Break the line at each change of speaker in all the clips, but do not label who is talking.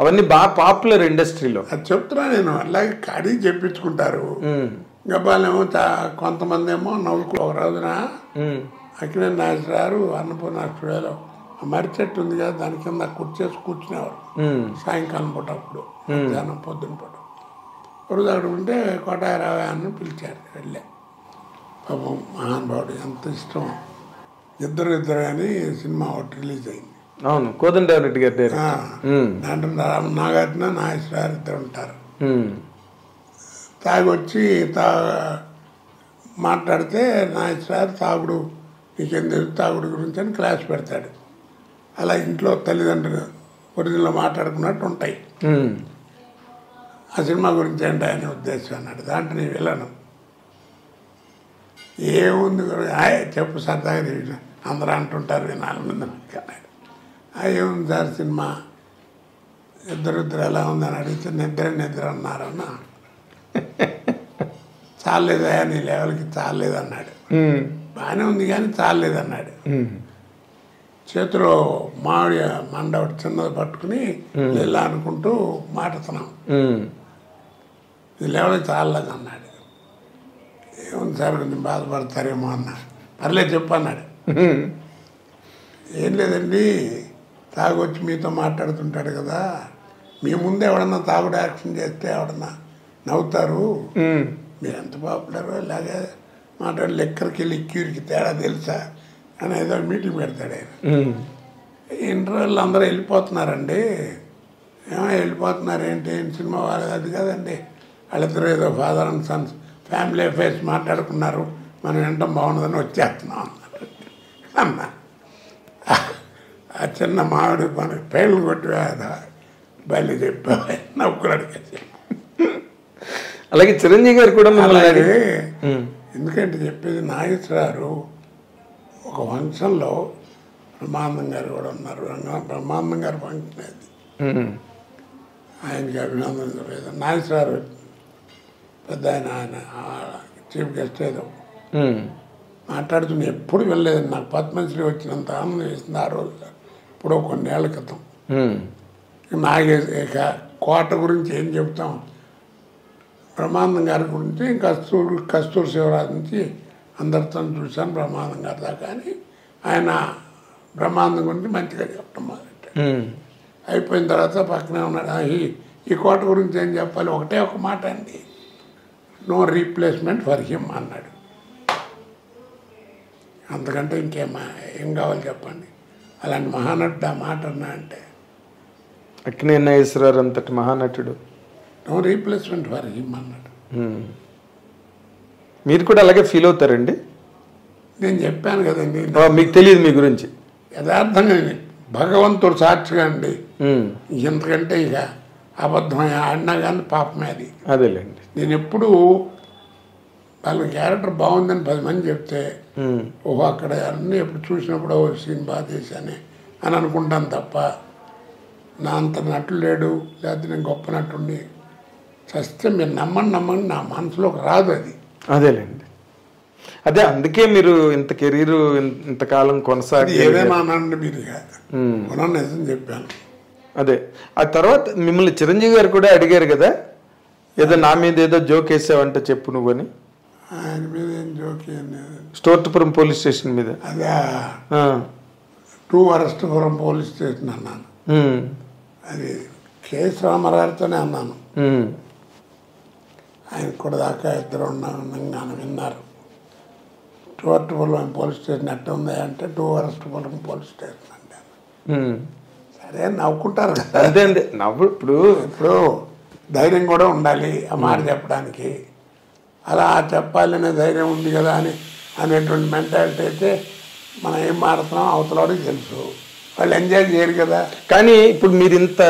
అవన్నీ బాగా పాపులర్ ఇండస్ట్రీలో.
అది చెప్తున్నా నేను. అలాగే అడిగి చెప్పించుకుంటారు. గబ్బాలేమో కొంతమంది ఏమో నవ్వుకు ఒక రోజున అక్కినేని నాగేశ్వరరావు అన్నపూర్ణ స్టూడియోలో మర్రి చెట్టు ఉంది కదా, దాని కింద కుర్చేసి కూర్చునేవారు సాయంకాలం పూట. అప్పుడు మధ్యాహ్నం పొద్దున పూట రోజు అక్కడ ఉంటే కోటారావు అన్న పిలిచారు. వెళ్ళే పాపం మహానుభావుడు, ఎంత ఇష్టం. ఇద్దరు కానీ సినిమా ఒకటి రిలీజ్ అయింది.
అవును, కోదండరామిరెడ్డి గారి
దాంట్లో నాగార్జున నాగేశ్వరరావు ఇద్దరు ఉంటారు. తాగొచ్చి మాట్లాడితే నాగేశ్వరరావు తాగుడు నీకేం తెలుసు తాగుడు గురించి అని క్లాస్ పెడతాడు. అలా ఇంట్లో తల్లిదండ్రులు ఒరిజినల్ మాట్లాడుకున్నట్టు ఉంటాయి. ఆ సినిమా గురించి ఏంటి అనే ఉద్దేశం అన్నాడు. దాంట్లో నేను వెళ్ళను. ఏముంది చెప్పు సరదాగా అందరూ అంటుంటారు వినాలి ముందు అన్నాడు. ఏముంది సార్ సినిమా, ఇద్దరు ఎలా ఉందని అడిగితే నిద్ర అన్నారన్న. చాలేదా నీ లెవెల్కి చాలేదన్నాడు. బాగానే ఉంది కానీ చాలేదన్నాడు. చేతిలో మామిడి మండ ఒకటి చిన్నది పట్టుకుని ఇలా అనుకుంటూ మాట్లాడుతున్నాం. ఇది లెవెల్కి చాలేదు అన్నాడు. ఏముంది సార్ కొంచెం బాధపడతారేమో అన్నాడు. పర్లేదు చెప్పు అన్నాడు. ఏం లేదండి, తాగొచ్చి మీతో మాట్లాడుతుంటాడు కదా, మీ ముందు ఎవడన్నా తాగుడు యాక్షన్ చేస్తే ఎవడన్నా నవ్వుతారు. మీరు ఎంత పాపులర్ ఇలాగే మాట్లాడి లెక్కరికి లిక్యూరికి తేడా తెలుసా అని ఏదో మీటింగ్ పెడతాడు ఆయన. ఇంటర్వ్యూలు అందరూ వెళ్ళిపోతున్నారండి. వెళ్ళిపోతున్నారు ఏంటి సినిమా వాళ్ళు అది కదండి, వాళ్ళిద్దరూ ఏదో father and Sons family affairs మాట్లాడుకున్నారు, మనం వినటం బాగుండదని వచ్చేస్తున్నాం అన్నారు. అన్నా ఆ చిన్న మామిడి మనకి పేర్లు కొట్టి బయలు చెప్పా నవ్వుకున్నాడు.
అలాగే చిరంజీవి గారు కూడా
ఎందుకంటే చెప్పేది నాగేశ్వరరావు ఒక ఫంక్షన్లో బ్రహ్మానందం గారు కూడా ఉన్నారు. బ్రహ్మానందం గారు ఫంక్షన్ అది, ఆయనకి అభినందన నాగేశ్వరరావు పెద్ద ఆయన చీఫ్ గెస్ట్ ఏదో మాట్లాడుతున్నా. ఎప్పుడు వెళ్ళలేదు. నాకు పద్మశ్రీ వచ్చినంత ఆనందం వేసింది ఆ రోజు, ఇప్పుడు కొన్నేళ్ల క్రితం. ఇక కోట గురించి ఏం చెప్తాం, బ్రహ్మానందం గారి గురించి కస్తూరి శివరాజు నుంచి అందరితో చూశాను బ్రహ్మానందం గారి దాకా అని ఆయన బ్రహ్మానందం గురించి మంచిగా చెప్పడం మొదలెట్టాడు. అయిపోయిన తర్వాత పక్కనే ఉన్నాడు. ఈ కోట గురించి ఏం చెప్పాలి, ఒకటే ఒక మాట అండి, నో రీప్లేస్మెంట్ ఫర్ హిమ్ అన్నాడు. అంతకంటే ఏం కావాలి చెప్పండి. అలాంటి మహానటుడు ఆ మాట అన్నా అంటే,
అక్కినేని నాగేశ్వరరావు అంతటి మహానటుడు
నో రీప్లేస్మెంట్ ఫర్ హిమ్ అన్నాడు.
మీరు కూడా అలాగే ఫీల్ అవుతారండి?
నేను చెప్పాను కదండి,
మీకు తెలియదు మీ గురించి.
యథార్థంగా భగవంతుడు సాక్షిగా అండి, ఇంతకంటే ఇక అబద్ధమే ఆడినా కానీ పాపమే అది.
అదేలేండి.
నేను ఎప్పుడు వాళ్ళ క్యారెక్టర్ బాగుందని 10 మంది చెప్తే ఓహో అక్కడ అన్నీ ఎప్పుడు చూసినప్పుడు ఓ సీన్ బాగా చేశానే అని అనుకుంటాను తప్ప, నా అంత నటుడు లేడు, లేకపోతే నేను గొప్ప నటుండి చస్తే మీరు నమ్మండి నా మనసులోకి రాదు అది.
అదేలేండి. అదే అందుకే మీరు ఇంత కెరీర్ ఇంతకాలం కొనసాగి
ఏదైనా అనండి మీరు నిజం చెప్పాను.
అదే ఆ తర్వాత మిమ్మల్ని చిరంజీవి గారు కూడా అడిగారు కదా, ఏదో నా మీద ఏదో జోక్ వేసావంటే చెప్పు నువ్వు అని.
ఆయన మీద ఏం జోక్?
స్టోర్పురం పోలీస్ స్టేషన్ మీద.
అదే 2 అరెస్ట్పురం పోలీస్ స్టేషన్ అన్నాను. అది కేఎస్ రామారావుతోనే అన్నాను. ఆయన కూడా దాకా ఇద్దరు ఉన్నాను విన్నారు. 2 అరెస్ట్పురం పోలీస్ స్టేషన్ ఎట్ట ఉంది అంటే 2 అరెస్ట్పురం పోలీస్ స్టేషన్ అంటే సరే నవ్వుకుంటారు కదా.
అంతే అంతే నవ్వు.
ఇప్పుడు ధైర్యం కూడా ఉండాలి ఆ మాట చెప్పడానికి. అలా చెప్పాలనే ధైర్యం ఉంది కదా అనేటువంటి మెంటాలిటీ అయితే మనం ఏం మాడుతున్నాం అవతలవాడికి తెలుసు, వాళ్ళు ఎంజాయ్ చేయరు కదా.
కానీ ఇప్పుడు మీరు ఇంత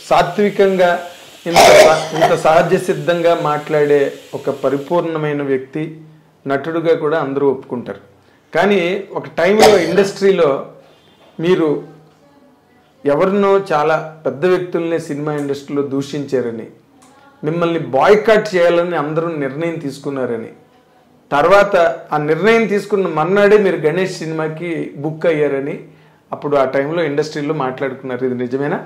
సాత్వికంగా ఇంత సహజ సిద్ధంగా మాట్లాడే ఒక పరిపూర్ణమైన వ్యక్తి, నటుడుగా కూడా అందరూ ఒప్పుకుంటారు. కానీ ఒక టైంలో ఇండస్ట్రీలో మీరు ఎవరినో చాలా పెద్ద వ్యక్తుల్ని సినిమా ఇండస్ట్రీలో దూషించారని, మిమ్మల్ని బాయ్కాట్ చేయాలని అందరూ నిర్ణయం తీసుకున్నారని, తర్వాత ఆ నిర్ణయం తీసుకున్న మర్నాడే మీరు గణేష్ సినిమాకి బుక్ అయ్యారని అప్పుడు ఆ టైంలో ఇండస్ట్రీలో మాట్లాడుకున్నారు. ఇది నిజమేనా?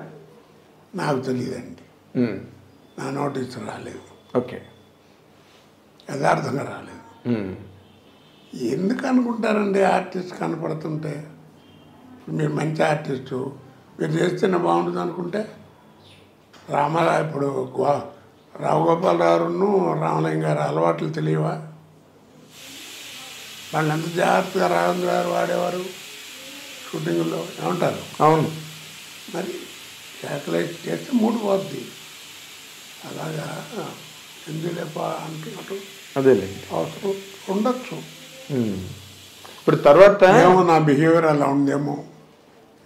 నాకు తెలియదండి.
ఉమ్.
నా నోటీసు రాలేదు,
ఓకే.
యథార్థంగా రాలేదు.
ఉమ్.
ఎందుకు అనుకుంటారండి ఆర్టిస్ట్ కనపడుతుంటే? మీరు మంచి ఆర్టిస్టు, మీరు చేస్తేనే బాగుంటుంది అనుకుంటే రామారావు ఇప్పుడు రావు గోపాలరావును రామలింగ గారు అలవాట్లు తెలియవా? వాళ్ళు ఎంత జాగ్రత్తగా రాఘవేంద్ర గారు వాడేవారు షూటింగ్లో, ఏమంటారు?
అవును.
మరి శాటిలైట్ చేస్తే మూడు పోద్ది. అలాగా ఎందులేప అంటున్నట్టు
అదేలేండి.
అవసరం ఉండొచ్చు.
ఉమ్. ఇప్పుడు తర్వాత
ఏమో నా బిహేవియర్ అలా ఉందేమో,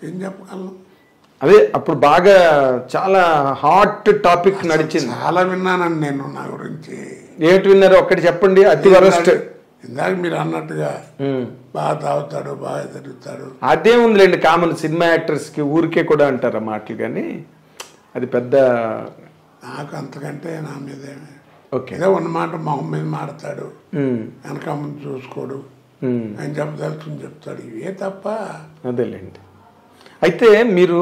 ఏం చెప్పగలను.
అదే అప్పుడు బాగా చాలా హాట్ టాపిక్ నడిచింది.
చాలా విన్నానండి నేను నా గురించి.
ఏమిటి విన్నారు ఒక్కటి చెప్పండి. అతి వరస్ట్.
ఇందాక మీరు అన్నట్టుగా బాగా తాగుతాడు, బాగా తిరుగుతాడు.
అదే ఉందిలేండి, కామన్ సినిమా యాక్టర్స్ కి ఊరికే కూడా అంటారు ఆ మాటలు, కానీ అది పెద్ద
నాకు అంతకంటే నా మీదేమే.
ఓకే.
ఏదో ఉన్నమాట మొహం మీద మాడతాడు, వెనక ముందు చూసుకోడు, ఆయన చెప్పదలుచుకుని చెప్తాడు, ఇవే తప్ప.
అదేలేండి. అయితే మీరు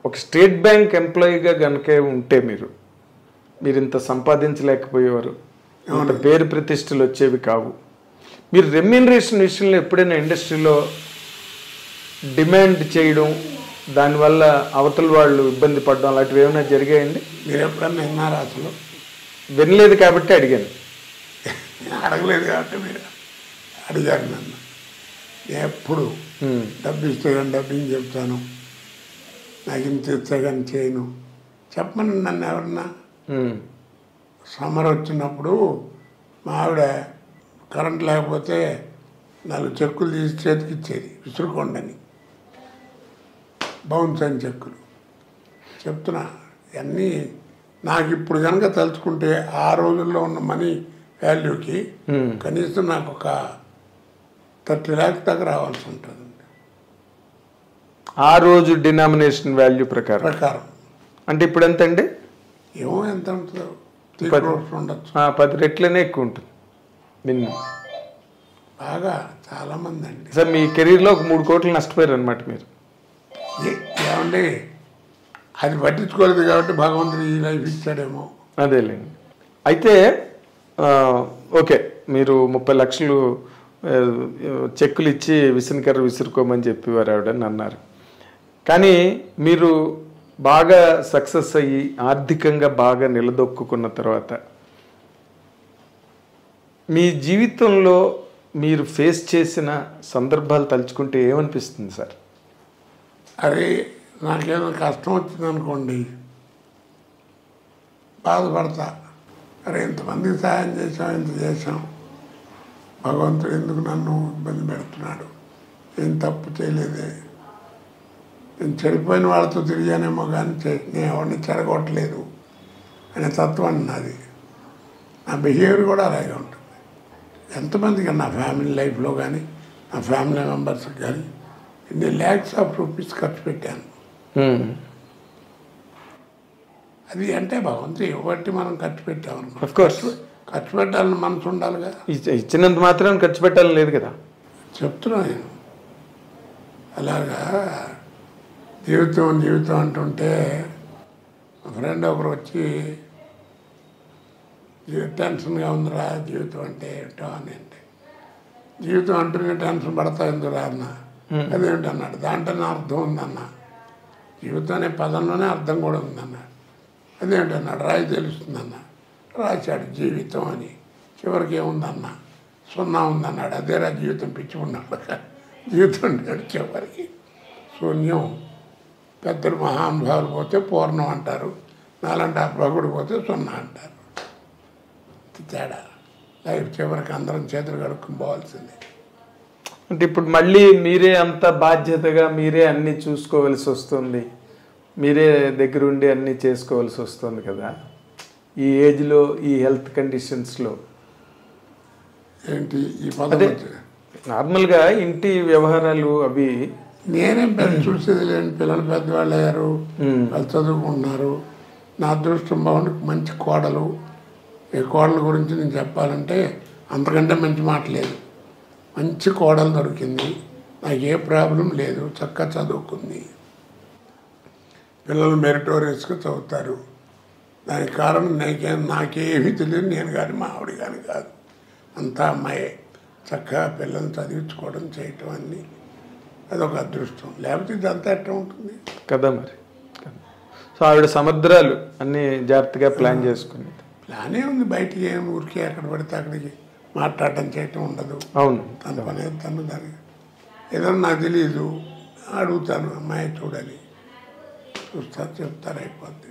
ఒక స్టేట్ బ్యాంక్ ఎంప్లాయీగా కనుక ఉంటే మీరు ఇంత సంపాదించలేకపోయేవారు, ఇంత పేరు ప్రతిష్టలు వచ్చేవి కావు. మీరు రెమ్యూనరేషన్ విషయంలో ఎప్పుడైనా ఇండస్ట్రీలో డిమాండ్ చేయడం, దానివల్ల అవతల వాళ్ళు ఇబ్బంది పడడం అలాంటివి ఏమైనా జరిగాయండి?
మీరు ఎప్పుడన్నా విన్నారా? అసలు
వినలేదు కాబట్టి అడిగాను.
అడగలేదు కాబట్టి మీరు అడిగారు నన్ను. ఎప్పుడు డబ్బు ఇస్తే కానీ డబ్బింగ్ చెప్తాను, నాకు ఇంత ఇస్తే కానీ చేయను చెప్పమని నన్ను ఎవరన్నా. సమ్మర్ వచ్చినప్పుడు మా ఆవిడ కరెంట్ లేకపోతే 4 చెక్కులు తీసి చేతికి ఇచ్చేది, విసురుకోండని, బౌన్స్ అని చెక్కులు. చెప్తున్నా ఇవన్నీ నాకు ఇప్పుడు కనుక తలుచుకుంటే ఆ రోజుల్లో ఉన్న మనీ వాల్యూకి కనీసం నాకు ఒక 30 lakhs దాకా రావాల్సి ఉంటుంది
ఆ రోజు డినామినేషన్ వాల్యూ ప్రకారం. అంటే ఇప్పుడు ఎంత అండి?
ఏమో ఎంత ఉంటుందో, 3 crores ఉండొచ్చు.
10 రెట్లనే ఎక్కువ ఉంటుంది మినిమం.
బాగా చాలామంది అండి.
సార్ మీ కెరీర్లో ఒక 3 కోట్లు నష్టపోయారు అనమాట మీరు.
ఏమండి, అది పట్టించుకోలేదు కాబట్టి భగవంతుడు ఈ లైఫ్ ఇచ్చాడేమో.
అదేలేండి. అయితే ఓకే, మీరు 30 లక్షలు చెక్కులు ఇచ్చి విసనకర్ర విసురుకోమని చెప్పేవారు ఆవిడని అన్నారు. కానీ మీరు బాగా సక్సెస్ అయ్యి ఆర్థికంగా బాగా నిలదొక్కున్న తర్వాత మీ జీవితంలో మీరు ఫేస్ చేసిన సందర్భాలు తలుచుకుంటే ఏమనిపిస్తుంది సార్?
అరే నాకేదో కష్టం వచ్చిందనుకోండి బాధపడతా. అరే ఇంతమందికి సహాయం చేసాం, ఇంత చేసాం, భగవంతుడు ఎందుకు నన్ను ఇబ్బంది పెడుతున్నాడు, ఏం తప్పు చేయలేదే, నేను చెడిపోయిన వాళ్ళతో తిరిగానేమో కానీ నేను ఎవరిని చెడగొట్టలేదు అనే తత్వం నాది. నా బిహేవియర్ కూడా అలాగే ఉంటుంది. ఎంతమందికి నా ఫ్యామిలీ లైఫ్లో కానీ నా ఫ్యామిలీ మెంబర్స్కి కానీ ఇన్ని lakhs of rupees ఖర్చు పెట్టాను. అది అంటే భగవంతుడు ఇవ్వబట్టి మనం ఖర్చు పెట్టామనుకో, ఖర్చు పెట్టాలని మనసు ఉండాలిగా.
ఇచ్చినంత మాత్రం ఖర్చు పెట్టాలని లేదు కదా.
చెప్తున్నా నేను. అలాగా జీవితం అంటుంటే మా ఫ్రెండ్ ఒకరు వచ్చి టెన్షన్గా ఉందిరా జీవితం అంటే ఏంటో అని. అంటే జీవితం అంటూనే టెన్షన్ పడతా ఎందుకురా అన్న. అదేంటి అన్నాడు, దాంట్లోనే అర్థం ఉందన్న, జీవితం అనే పదంలోనే అర్థం కూడా ఉందన్న. అదేంటి అన్నాడు, రాయి తెలుస్తుందన్న. రాశాడు జీవితం అని, చివరికి ఏముందన్న, 0 ఉందన్నాడు. అదేరా జీవితం, పిచ్చి ఉన్నాడు జీవితం ఉంటాడు చివరికి శూన్యం. పెద్దలు మహానుభావులు పోతే పూర్ణం అంటారు, నాలంటే అప్రభుడు పోతే 0 అంటారు. తేడా. లైఫ్ చివరికి అందరం చేతులు కడుక్కుని పోవాల్సిందే.
అంటే ఇప్పుడు మళ్ళీ మీరే అంత బాధ్యతగా మీరే అన్నీ చూసుకోవాల్సి వస్తుంది, మీరే దగ్గరుండి అన్నీ చేసుకోవాల్సి వస్తుంది కదా ఈ ఏజ్లో, ఈ హెల్త్ కండిషన్స్లో.
ఏంటి ఈ పదం?
నార్మల్గా ఇంటి వ్యవహారాలు అవి
నేనేం పెద్ద చూసేది లేని, పిల్లలు పెద్దవాళ్ళు అయ్యారు, వాళ్ళు చదువుకుంటున్నారు. నా అదృష్టం బాగుండి మంచి కోడలు. ఈ కోడల గురించి నేను చెప్పాలంటే అంతకంటే మంచి మాట లేదు. మంచి కోడలు దొరికింది, నాకు ఏ ప్రాబ్లం లేదు, చక్కగా చదువుకుంది, పిల్లలు మెరిటోరియస్గా చదువుతారు. దానికి కారణం నాకేమీ తెలియదు, నేను కానీ మా ఆవిడ కానీ కాదు. అంతా అమ్మాయే చక్కగా పిల్లల్ని చదివించుకోవడం చేయటం అన్నీ అదొక అదృష్టం. లేకపోతే ఇదంతా ఎట్లా ఉంటుంది
కదా మరి. సో ఆవిడ సముద్రాలు అన్నీ జాగ్రత్తగా ప్లాన్ చేసుకునేది.
ప్లానే ఉంది. బయటికి ఏం ఊరికి ఎక్కడ పడితే అక్కడికి మాట్లాడటం చేయటం ఉండదు.
అవును,
తన పని తను దాన్ని ఏదన్నా నాకు తెలియదు అడుగుతాను, అమ్మాయి చూడాలి, చూస్తారు, చెప్తారు, అయిపోద్ది.